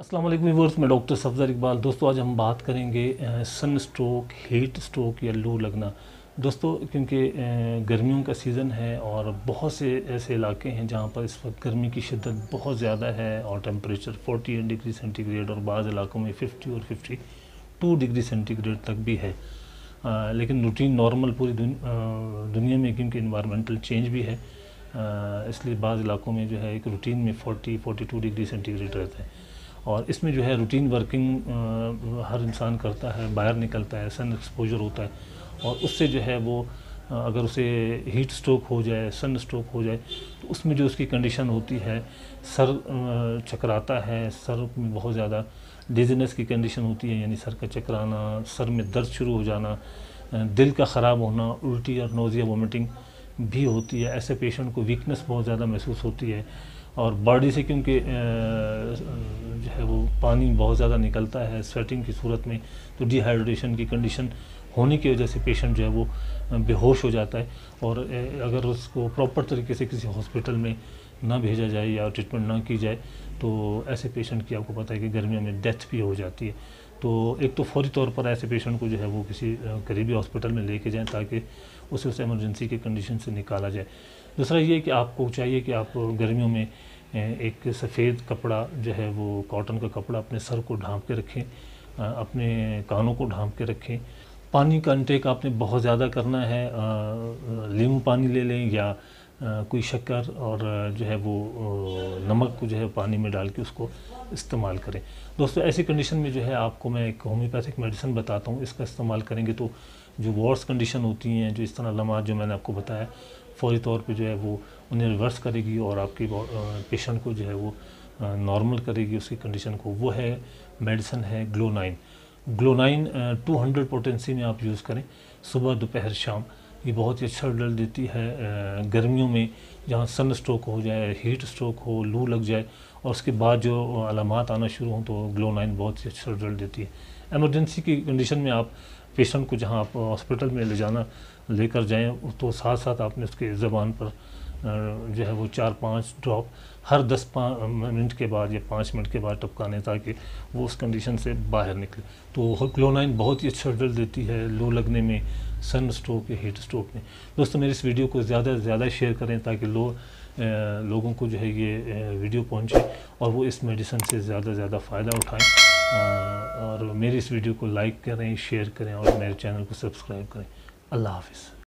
अस्सलाम वालेकुम व्यूअर्स, मैं डॉक्टर सफदर इकबाल। दोस्तों आज हम बात करेंगे सन स्ट्रोक, हीट स्ट्रोक या लू लगना। दोस्तों क्योंकि गर्मियों का सीज़न है और बहुत से ऐसे इलाके हैं जहाँ पर इस वक्त गर्मी की शिद्दत बहुत ज़्यादा है और टेम्परेचर 48 डिग्री सेंटीग्रेड और बाज़ इलाकों में 50 और 52 डिग्री सेंटीग्रेड तक भी है। लेकिन रूटीन नॉर्मल पूरी दुनिया में, क्योंकि इन्वायरमेंटल चेंज भी है, इसलिए बाज़ इलाकों में जो है एक रूटीन में 42 डिग्री सेंटीग्रेड रहता है। और इसमें जो है रूटीन वर्किंग हर इंसान करता है, बाहर निकलता है, सन एक्सपोजर होता है और उससे जो है वो अगर उसे हीट स्ट्रोक हो जाए, सन स्ट्रोक हो जाए, तो उसमें जो उसकी कंडीशन होती है, सर चकराता है, सर में बहुत ज़्यादा डिजीनेस की कंडीशन होती है, यानी सर का चकराना, सर में दर्द शुरू हो जाना, दिल का ख़राब होना, उल्टी और नोज़िया वोमिटिंग भी होती है। ऐसे पेशेंट को वीकनेस बहुत ज़्यादा महसूस होती है और बॉडी से क्योंकि जो है वो पानी बहुत ज़्यादा निकलता है स्वेटिंग की सूरत में, तो डिहाइड्रेशन की कंडीशन होने की वजह से पेशेंट जो है वो बेहोश हो जाता है। और अगर उसको प्रॉपर तरीके से किसी हॉस्पिटल में ना भेजा जाए या ट्रीटमेंट ना की जाए तो ऐसे पेशेंट की आपको पता है कि गर्मियों में डेथ भी हो जाती है। तो एक तो फौरी तौर पर ऐसे पेशेंट को जो है वो किसी करीबी हॉस्पिटल में लेके जाएं ताकि उसे उस एमरजेंसी की कंडीशन से निकाला जाए। दूसरा ये कि आपको चाहिए कि आप गर्मियों में एक सफ़ेद कपड़ा जो है वो कॉटन का कपड़ा अपने सर को ढांप के रखें, अपने कानों को ढांप के रखें। पानी का इंटेक आपने बहुत ज़्यादा करना है, नींबू पानी ले लें या कोई शक्कर और जो है वो नमक को जो है पानी में डाल के उसको इस्तेमाल करें। दोस्तों ऐसी कंडीशन में जो है आपको मैं एक होम्योपैथिक मेडिसिन बताता हूँ, इसका इस्तेमाल करेंगे तो जो वर्स कंडीशन होती हैं, जो इस तरह लम्हात जो मैंने आपको बताया, फौरी तौर पे जो है वो उन्हें रिवर्स करेगी और आपकी पेशेंट को जो है वो नॉर्मल करेगी उसकी कंडीशन को। वो है मेडिसिन है ग्लो9। ग्लो9 200 पोटेंसी में आप यूज़ करें सुबह दोपहर शाम। ये बहुत ही अच्छा रिजल्ट देती है गर्मियों में जहाँ सन स्ट्रोक हो जाए, हीट स्ट्रोक हो, लू लग जाए और उसके बाद जो अलामात आना शुरू हों तो ग्लो9 बहुत ही अच्छा रिजल्ट देती है। एमरजेंसी की कंडीशन में आप पेशेंट को जहाँ आप हॉस्पिटल में ले जाना लेकर जाएं तो साथ साथ आपने उसके ज़बान पर जो है वो 4-5 ड्रॉप हर 10 मिनट के बाद या 5 मिनट के बाद टपकाने ताकि वो उस कंडीशन से बाहर निकले। तो ग्लो9 बहुत ही अच्छा रिजल्ट देती है लो लगने में, सन स्ट्रोक या हीट स्ट्रोक में। दोस्तों मेरे इस वीडियो को ज़्यादा से ज़्यादा शेयर करें ताकि लोगों को जो है ये वीडियो पहुँचे और वो इस मेडिसिन से ज़्यादा से ज़्यादा फ़ायदा उठाएँ। और मेरी इस वीडियो को लाइक करें, शेयर करें और मेरे चैनल को सब्सक्राइब करें। अल्लाह हाफ़िज़।